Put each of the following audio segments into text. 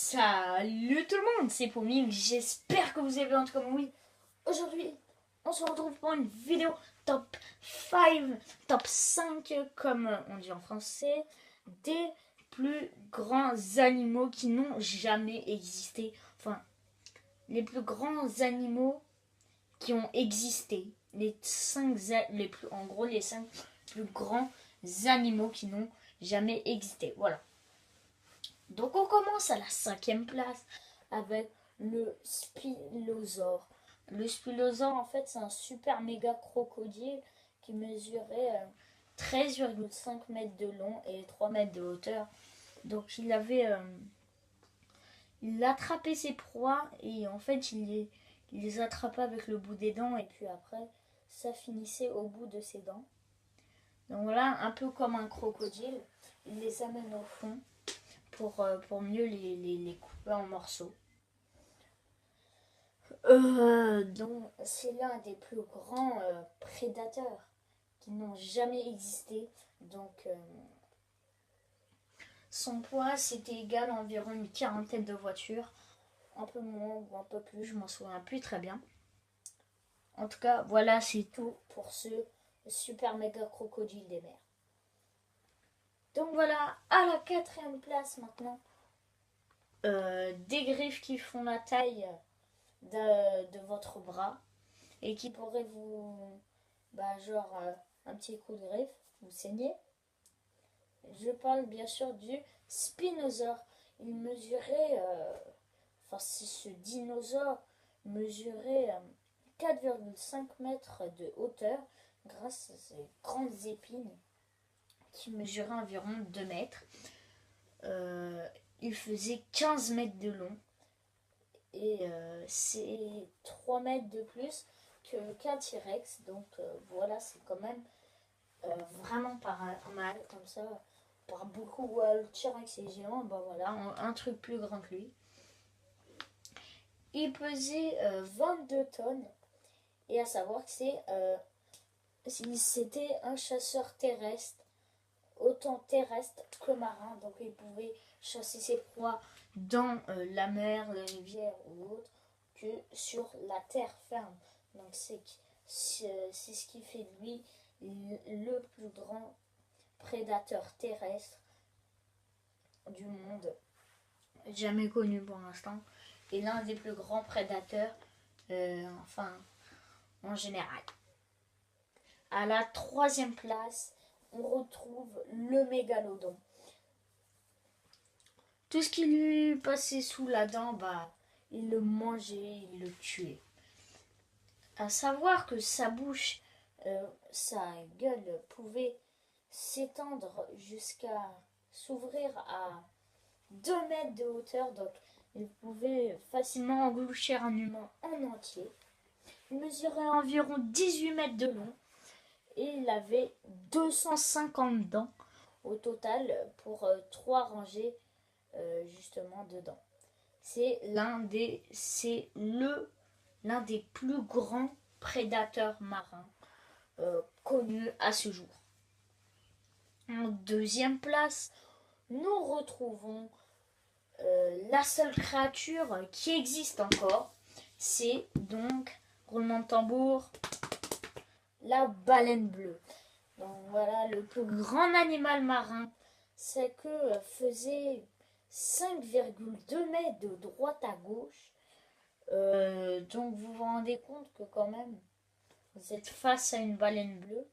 Salut tout le monde, c'est Pomming, j'espère que vous avez en tout cas oui. Aujourd'hui, on se retrouve pour une vidéo top 5, top 5 comme on dit en français, des plus grands animaux qui n'ont jamais existé. Enfin, les plus grands animaux qui ont existé. En gros, les 5 plus grands animaux qui n'ont jamais existé. Voilà. Donc on commence à la 5e place avec le Spinosaure. Le Spinosaure, en fait, c'est un super méga crocodile qui mesurait 13,5 mètres de long et 3 mètres de hauteur. Donc il attrapait ses proies et en fait il les attrapait avec le bout des dents et puis après ça finissait au bout de ses dents. Donc voilà, un peu comme un crocodile, il les amène au fond pour mieux les couper en morceaux. Donc c'est l'un des plus grands prédateurs qui n'ont jamais existé. Donc son poids c'était égal à environ une quarantaine de voitures. Un peu moins ou un peu plus, je m'en souviens plus très bien. En tout cas, voilà, c'est tout pour ce super méga crocodile des mers. Donc voilà, à la 4e place maintenant, des griffes qui font la taille de votre bras et qui pourraient vous, un petit coup de griffe, vous saigner. Je parle bien sûr du Spinosaure. Il mesurait, ce dinosaure mesurait 4,5 mètres de hauteur grâce à ses grandes épines qui mesuraient environ 2 mètres. Il faisait 15 mètres de long et c'est 3 mètres de plus qu'un T-Rex. Donc voilà, c'est quand même vraiment pas mal comme ça. Par beaucoup, le T-Rex est géant, voilà, un truc plus grand que lui. Il pesait 22 tonnes. Et à savoir que c'était un chasseur terrestre, autant terrestre que marin. Donc il pouvait chasser ses proies dans la mer, les rivières ou autre que sur la terre ferme. Donc c'est ce qui fait de lui le plus grand prédateur terrestre du monde, jamais connu pour l'instant, et l'un des plus grands prédateurs, en général. À la 3e place, on retrouve le mégalodon. Tout ce qui lui passait sous la dent, il le mangeait, il le tuait. À savoir que sa bouche, sa gueule pouvait s'étendre jusqu'à s'ouvrir à 2 mètres de hauteur, donc il pouvait facilement engloutir un humain en entier. Il mesurait environ 18 mètres de long et il avait 250 dents au total pour 3 rangées justement de dents. C'est l'un des plus grands prédateurs marins connus à ce jour. En 2e place, nous retrouvons la seule créature qui existe encore. C'est donc, roulement de tambour, la baleine bleue. Donc voilà, le plus grand animal marin, c'est que faisait 5,2 mètres de droite à gauche. Donc vous vous rendez compte que quand même, vous êtes face à une baleine bleue.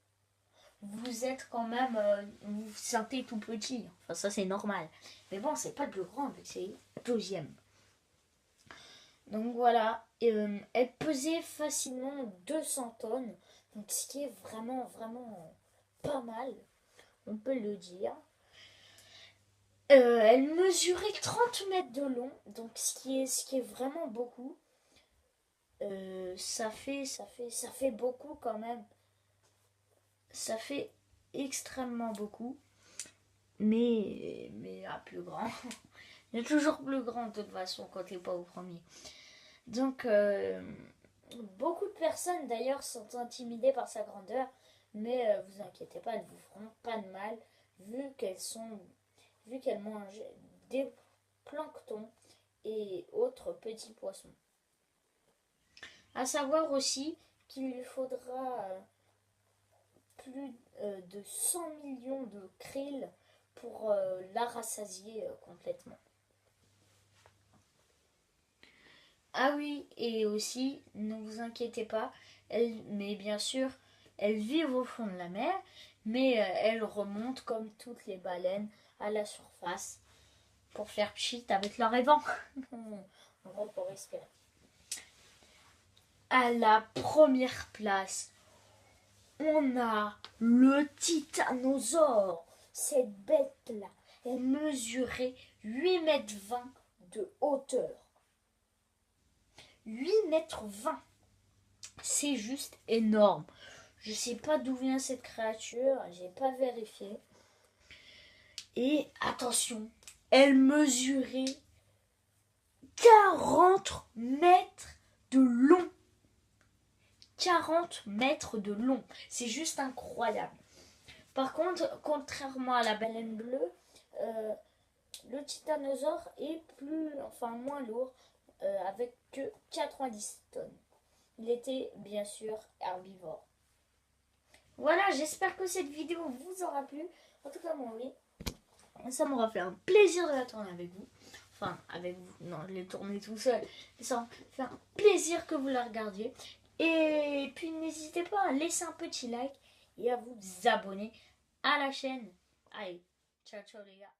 Vous êtes quand même, vous vous sentez tout petit. Enfin ça c'est normal. Mais bon, c'est pas le plus grand, c'est le 2e. Donc voilà, elle pesait facilement 200 tonnes. Donc ce qui est vraiment, vraiment pas mal, on peut le dire. Elle mesurait 30 mètres de long, donc ce qui est vraiment beaucoup. Ça fait beaucoup quand même. Ça fait extrêmement beaucoup. Mais à plus grand. Il y a toujours plus grand de toute façon quand t'es pas au premier. Donc beaucoup de personnes d'ailleurs sont intimidées par sa grandeur. Mais vous inquiétez pas, elles vous feront pas de mal vu qu'elles mangent des planctons et autres petits poissons. À savoir aussi qu'il lui faudra plus de 100 millions de krill pour la rassasier complètement. Ah oui, et aussi, ne vous inquiétez pas, mais bien sûr, elles vivent au fond de la mer, mais elles remontent comme toutes les baleines à la surface pour faire pchit avec leur évent. On repart pour respirer. À la première place, on a le titanosaure. Cette bête-là, elle mesurait 8,20 m de hauteur. 8,20 m. C'est juste énorme. Je sais pas d'où vient cette créature, j'ai pas vérifié. Et attention, elle mesurait 40 mètres de long. 40 mètres de long. C'est juste incroyable. Par contre, contrairement à la baleine bleue, le titanosaure est moins lourd, avec que 90 tonnes. Il était bien sûr herbivore. Voilà, j'espère que cette vidéo vous aura plu. En tout cas, moi, oui. Ça m'aura fait un plaisir de la tourner avec vous. Enfin, avec vous. Non, je l'ai tournée tout seul. Mais ça m'a fait un plaisir que vous la regardiez. Et puis, n'hésitez pas à laisser un petit like et à vous abonner à la chaîne. Allez, ciao, ciao les gars.